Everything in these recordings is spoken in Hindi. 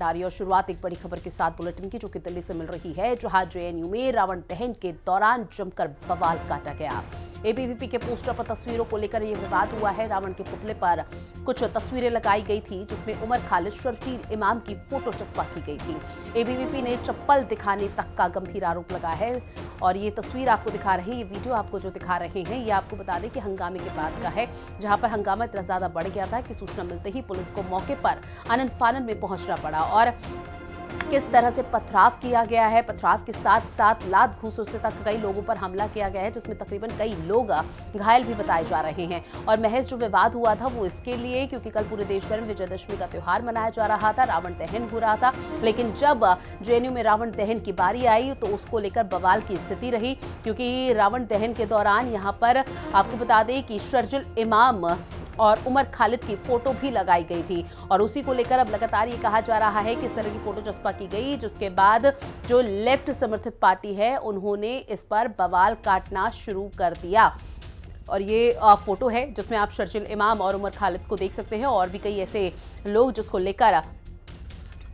भंडारी और शुरुआत एक बड़ी खबर के साथ बुलेटिन की, जो कि दिल्ली से मिल रही है, जहां जेएनयू में रावण दहन के दौरान जमकर बवाल काटा गया। एबीवीपी के पोस्टर पर तस्वीरों को लेकर यह विवाद हुआ है। रावण के पुतले पर कुछ तस्वीरें लगाई गई थी, जिसमें उमर खालिद शर्जील इमाम की फोटो चस्पा की गई थी। एबीवीपी ने चप्पल दिखाने तक का गंभीर आरोप लगा है और ये तस्वीर आपको दिखा रहे हैं, ये वीडियो आपको जो दिखा रहे हैं, ये आपको बता दें कि हंगामे के बाद का है, जहां पर हंगामा इतना ज्यादा बढ़ गया था कि सूचना मिलते ही पुलिस को मौके पर आनन फानन में पहुंचना पड़ा और किस तरह से पथराव किया गया है। पथराव के साथ साथ लात घूंसों से तक कई लोगों पर हमला किया गया है, जिसमें तकरीबन कई लोग घायल भी बताए जा रहे हैं। और महज जो विवाद हुआ था वो इसके लिए क्योंकि कल पूरे देश भर में विजयदशमी का त्योहार मनाया जा रहा था, रावण दहन हो रहा था। लेकिन जब जेएनयू में रावण दहन की बारी आई तो उसको लेकर बवाल की स्थिति रही, क्योंकि रावण दहन के दौरान यहाँ पर आपको बता दें कि शर्जील इमाम और उमर खालिद की फोटो भी लगाई गई थी और उसी को लेकर अब लगातार ये कहा जा रहा है कि इस तरह की फोटो चस्पा की गई, जिसके बाद जो लेफ्ट समर्थित पार्टी है उन्होंने इस पर बवाल काटना शुरू कर दिया। और ये फोटो है जिसमें आप शर्जील इमाम और उमर खालिद को देख सकते हैं और भी कई ऐसे लोग जिसको लेकर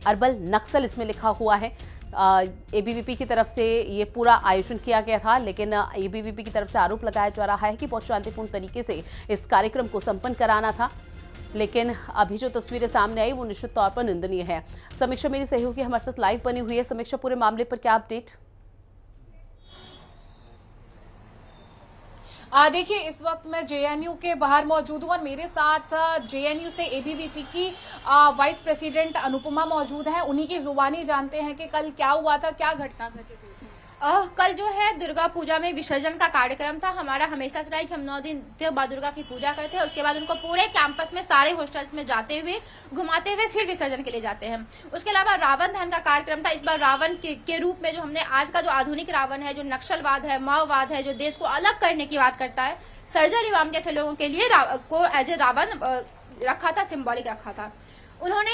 अरबल नक्सल इसमें लिखा हुआ है। एबीवीपी की तरफ से ये पूरा आयोजन किया गया था, लेकिन एबीवीपी की तरफ से आरोप लगाया जा रहा है कि बहुत शांतिपूर्ण तरीके से इस कार्यक्रम को संपन्न कराना था। लेकिन अभी जो तस्वीरें सामने आई वो निश्चित तौर पर निंदनीय है। समीक्षा मेरी सहयोगी हमारे साथ लाइव बनी हुई है। समीक्षा, पूरे मामले पर क्या अपडेट? देखिए, इस वक्त मैं जेएनयू के बाहर मौजूद हूँ और मेरे साथ जेएनयू से एबीवीपी की वाइस प्रेसिडेंट अनुपमा मौजूद है। उन्हीं की जुबानी जानते हैं कि कल क्या हुआ था, क्या घटना घटी थी। कल जो है दुर्गा पूजा में विसर्जन का कार्यक्रम था। हमारा हमेशा से रहा है कि हम 9 दिन माँ दुर्गा की पूजा करते हैं, उसके बाद उनको पूरे कैंपस में सारे हॉस्टल्स में जाते हुए घुमाते हुए फिर विसर्जन के लिए जाते हैं। उसके अलावा रावण दहन का कार्यक्रम था। इस बार रावण के रूप में जो हमने आज का जो आधुनिक रावण है, जो नक्सलवाद है, माओवाद है, जो देश को अलग करने की बात करता है, शर्जील इमाम जैसे लोगों के लिए को एज ए रावण रखा था, सिंबॉलिक रखा था। उन्होंने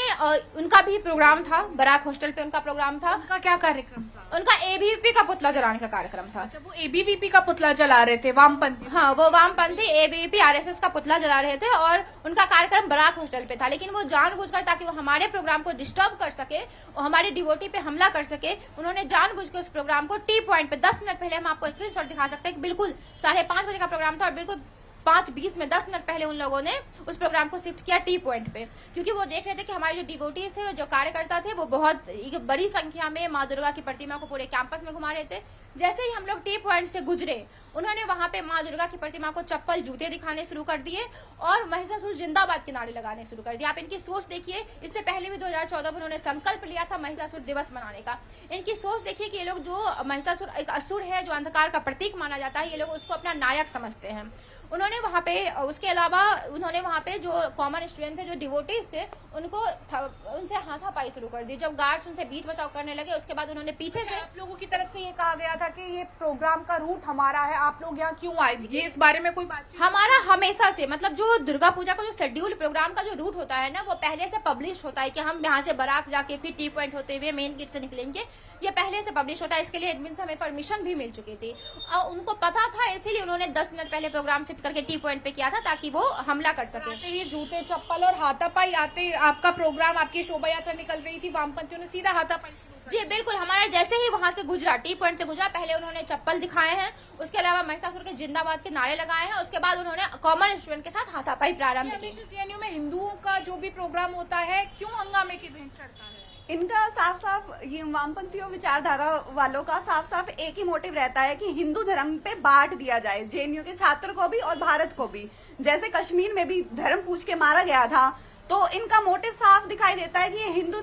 उनका भी प्रोग्राम था, बराक हॉस्टल पे उनका प्रोग्राम था। उनका क्या कार्यक्रम था? उनका एबीवीपी का पुतला जलाने का कार्यक्रम था। अच्छा, वो एबीवीपी का पुतला जला रहे थे, वामपंथी? हाँ, वो वामपंथी एबीवीपी आरएसएस का पुतला जला रहे थे और उनका कार्यक्रम बराक हॉस्टल पे था। लेकिन वो जानबूझकर, ताकि वो हमारे प्रोग्राम को डिस्टर्ब कर सके और हमारे डिवोटी पे हमला कर सके, उन्होंने जानबूझ के उस प्रोग्राम को टी पॉइंट पे 10 मिनट पहले, हम आपको स्क्रीनशॉट दिखा सकते हैं, बिल्कुल 5:30 बजे का प्रोग्राम था और बिल्कुल 5:20 में 10 मिनट पहले उन लोगों ने उस प्रोग्राम को शिफ्ट किया टी पॉइंट पे, क्योंकि वो देख रहे थे कि हमारे जो डिवोटीज थे, जो कार्यकर्ता थे, वो बहुत बड़ी संख्या में माँ दुर्गा की प्रतिमा को पूरे कैंपस में घुमा रहे थे। जैसे ही हम लोग टी पॉइंट से गुजरे, उन्होंने वहां पे माँ दुर्गा की प्रतिमा को चप्पल जूते दिखाने शुरू कर दिए और महिषासुर जिंदाबाद के नारे लगाने शुरू कर दिए। आप इनकी सोच देखिए, इससे पहले भी 2014 में उन्होंने संकल्प लिया था महिषासुर दिवस मनाने का। इनकी सोच देखिए कि ये लोग, जो महिषासुर एक असुर है, जो अंधकार का प्रतीक माना जाता है, ये लोग उसको अपना नायक समझते हैं। उन्होंने वहां पे, उसके अलावा उन्होंने वहां पे जो कॉमन स्टूडेंट थे, जो डिवोटीज थे, उनको उनसे हाथापाई शुरू कर दी। जब गार्ड्स उनसे बीच बचाव करने लगे, उसके बाद उन्होंने पीछे से, आप लोगों की तरफ से ये कहा गया था कि ये प्रोग्राम का रूट हमारा है, आप लोग यहाँ क्यों आए? ये इस बारे में कोई बात? हमारा हमेशा से, मतलब जो दुर्गा पूजा का जो शेड्यूल प्रोग्राम का जो रूट होता है ना, वो पहले से पब्लिश होता है कि हम यहाँ से बराक जाके फिर टी पॉइंट होते हुए मेन गेट से निकलेंगे। ये पहले से पब्लिश होता है। इसके लिए एडमिन से हमें परमिशन भी मिल चुकी थी और उनको पता था, इसीलिए उन्होंने 10 मिनट पहले प्रोग्राम शिफ्ट करके टी पॉइंट पे किया था, ताकि वो हमला कर सके। ये जूते, चप्पल और हाथापाई आते, आपका प्रोग्राम, आपकी शोभा यात्रा निकल रही थी, वामपंथियों ने सीधा हाथापाई शुरू कर जी बिल्कुल। हमारा जैसे ही वहां से गुजरा, टी पॉइंट से गुजरा, पहले उन्होंने चप्पल दिखाए हैं, उसके अलावा महिषासुर के जिंदाबाद के नारे लगाए हैं, उसके बाद उन्होंने कॉमन स्टूडेंट के साथ हाथापाई प्रारंभ की। जेएनयू में हिंदुओं का जो भी प्रोग्राम होता है, क्यों हंगामे की भेंट चढ़ता है? इनका साफ साफ, ये वामपंथियों विचारधारा वालों का साफ साफ एक ही मोटिव रहता है कि हिंदू धर्म पे बांट दिया जाए, जेएनयू के छात्र को भी और भारत को भी। जैसे कश्मीर में भी धर्म पूछ के मारा गया था, तो इनका मोटिव साफ दिखाई देता है कि ये हिंदू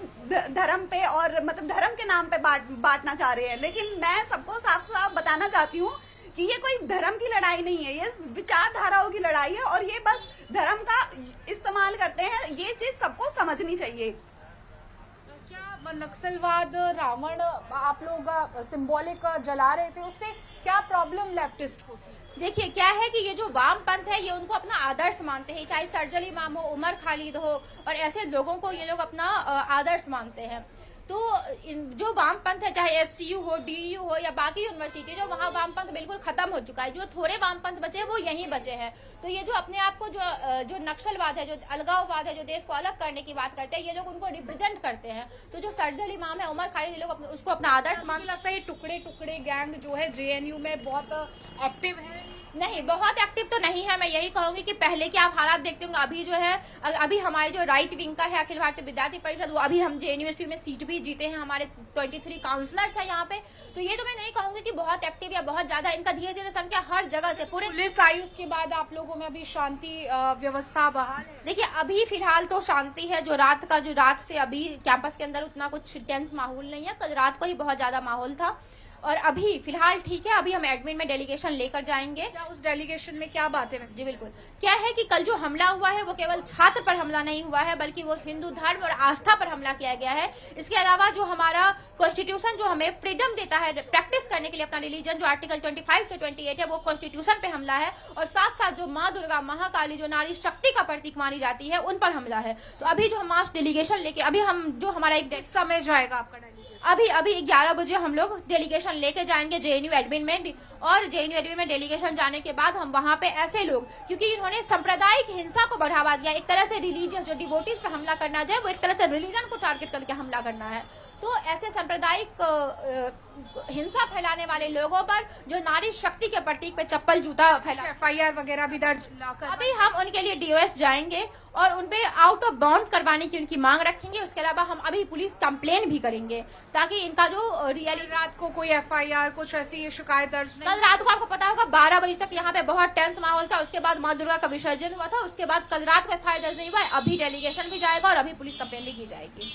धर्म पे और मतलब धर्म के नाम पे बांटना चाह रहे हैं। लेकिन मैं सबको साफ साफ बताना चाहती हूँ कि ये कोई धर्म की लड़ाई नहीं है, ये विचारधाराओं की लड़ाई है और ये बस धर्म का इस्तेमाल करते हैं। ये चीज सबको समझनी चाहिए। नक्सलवाद, रावण आप लोग सिंबॉलिक जला रहे थे, उससे क्या प्रॉब्लम लेफ्टिस्ट को थी? देखिए क्या है कि ये जो वामपंथ है, ये उनको अपना आदर्श मानते हैं, चाहे शर्जील इमाम हो, उमर खालिद हो, और ऐसे लोगों को ये लोग अपना आदर्श मानते हैं। तो जो वामपंथ है, चाहे एससीयू हो, डीयू हो या बाकी यूनिवर्सिटी, जो वहाँ वामपंथ बिल्कुल खत्म हो चुका है। जो थोड़े वामपंथ बचे हैं वो यहीं बचे हैं। तो ये जो अपने आप को जो नक्सलवाद है, जो अलगाववाद है, जो देश को अलग करने की बात करते हैं, ये लोग उनको रिप्रेजेंट करते हैं। तो जो सर्जिल इमाम है, उमर खालिद, ये लोग उसको अपना आदर्श मुझे लगता है ये टुकड़े टुकड़े गैंग जो है जेएनयू में बहुत एक्टिव है। नहीं, बहुत एक्टिव तो नहीं है। मैं यही कहूंगी कि पहले के आप हालात देखते होंगे। अभी जो है, अभी हमारे जो राइट विंग का है अखिल भारतीय विद्यार्थी परिषद, वो अभी हम जेएनयू में सीट भी जीते हैं। हमारे 23 काउंसलर्स हैं यहाँ पे। तो ये तो मैं नहीं कहूंगी कि बहुत एक्टिव या बहुत ज्यादा, इनका धीरे धीरे संख्या हर जगह से पूरे पुलिस आई उसके बाद आप लोगों में अभी शांति व्यवस्था बहाल है। देखिए, अभी फिलहाल तो शांति है। जो रात से अभी कैंपस के अंदर उतना कुछ टेंस माहौल नहीं है। कल रात को ही बहुत ज्यादा माहौल था और अभी फिलहाल ठीक है। अभी हम एडमिन में डेलीगेशन लेकर जाएंगे। क्या उस डेलीगेशन में क्या बातें रखी? जी बिल्कुल। क्या है कि कल जो हमला हुआ है वो केवल छात्र पर हमला नहीं हुआ है, बल्कि वो हिंदू धर्म और आस्था पर हमला किया गया है। इसके अलावा जो हमारा कॉन्स्टिट्यूशन जो हमें फ्रीडम देता है प्रैक्टिस करने के लिए अपना रिलीजन, जो आर्टिकल 25 से 28 है, वो कॉन्स्टिट्यूशन पे हमला है। और साथ साथ जो माँ दुर्गा, महाकाली, जो नारी शक्ति का प्रतीक मानी जाती है, उन पर हमला है। तो अभी जो हम मास डेलीगेशन लेके, अभी हम जो हमारा एक समय जाएगा आपका डेलीगेशन? अभी 11 बजे हम लोग डेलीगेशन लेके जाएंगे जेएनयू एडमिन में। और जेएनयू एडमिन में डेलीगेशन जाने के बाद हम वहां पे ऐसे लोग, क्योंकि इन्होंने सांप्रदायिक हिंसा को बढ़ावा दिया, एक तरह से रिलीजियस, जो डिवोटीज पे हमला करना जो है वो एक तरह से रिलीजन को टारगेट करके हमला करना है। तो ऐसे सांप्रदायिक हिंसा फैलाने वाले लोगों पर, जो नारी शक्ति के प्रतीक पे चप्पल जूता फैला, एफआईआर वगैरह भी दर्ज लाकर अभी हम उनके लिए डीओएस जाएंगे और उनपे आउट ऑफ बाउंड करवाने की उनकी मांग रखेंगे। उसके अलावा हम अभी पुलिस कंप्लेन भी करेंगे, ताकि इनका जो रियली रात को कोई एफआईआर, कुछ ऐसी शिकायत दर्ज नहीं? कल रात को आपको पता होगा 12 बजे तक यहाँ पे बहुत टेंस माहौल था। उसके बाद माँ दुर्गा का विसर्जन हुआ था। उसके बाद कल रात को एफआईआर दर्ज नहीं हुआ है। अभी डेलीगेशन भी जाएगा और अभी पुलिस कंप्लेन भी की जाएगी।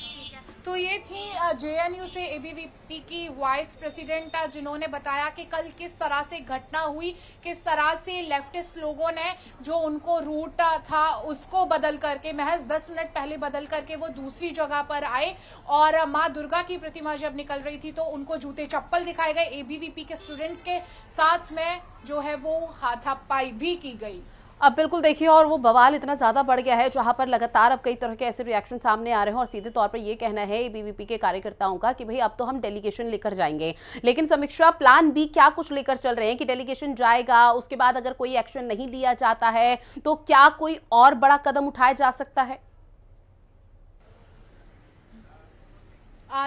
तो ये थी जेएनयू से एबीवीपी की वाइस प्रेसिडेंट, जिन्होंने बताया कि कल किस तरह से घटना हुई, किस तरह से लेफ्टिस्ट लोगों ने जो उनको रूट था उसको बदल करके, महज 10 मिनट पहले बदल करके वो दूसरी जगह पर आए और माँ दुर्गा की प्रतिमा जब निकल रही थी तो उनको जूते चप्पल दिखाए गए। एबीवीपी के स्टूडेंट्स के साथ में जो है वो हाथापाई भी की गई। अब बिल्कुल देखिए, और वो बवाल इतना ज़्यादा बढ़ गया है जहां पर लगातार अब कई तरह के ऐसे रिएक्शन सामने आ रहे हैं और सीधे तौर पर ये कहना है एबीवीपी के कार्यकर्ताओं का कि भाई अब तो हम डेलीगेशन लेकर जाएंगे। लेकिन समीक्षा, प्लान बी क्या कुछ लेकर चल रहे हैं कि डेलीगेशन जाएगा, उसके बाद अगर कोई एक्शन नहीं लिया जाता है तो क्या कोई और बड़ा कदम उठाया जा सकता है?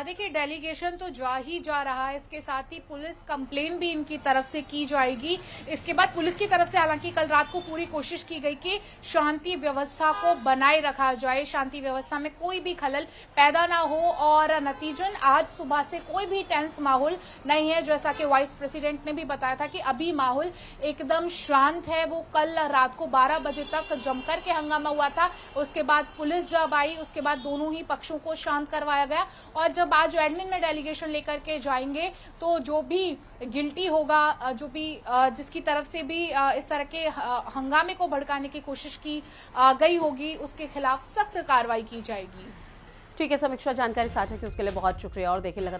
देखिए, डेलीगेशन तो जा ही जा रहा है, इसके साथ ही पुलिस कंप्लेन भी इनकी तरफ से की जाएगी। इसके बाद पुलिस की तरफ से हालांकि कल रात को पूरी कोशिश की गई कि शांति व्यवस्था को बनाए रखा जाए, शांति व्यवस्था में कोई भी खलल पैदा ना हो। और नतीजन आज सुबह से कोई भी टेंस माहौल नहीं है। जैसा कि वाइस प्रेसिडेंट ने भी बताया था कि अभी माहौल एकदम शांत है। वो कल रात को 12 बजे तक जमकर के हंगामा हुआ था। उसके बाद पुलिस जब आई, उसके बाद दोनों ही पक्षों को शांत करवाया गया। और जब आज एडमिन में डेलीगेशन लेकर के जाएंगे तो जो भी गिल्टी होगा, जो भी जिसकी तरफ से भी इस तरह के हंगामे को भड़काने की कोशिश की गई होगी, उसके खिलाफ सख्त कार्रवाई की जाएगी। ठीक है समीक्षा, जानकारी साझा की उसके लिए बहुत शुक्रिया। और देखिए लगातार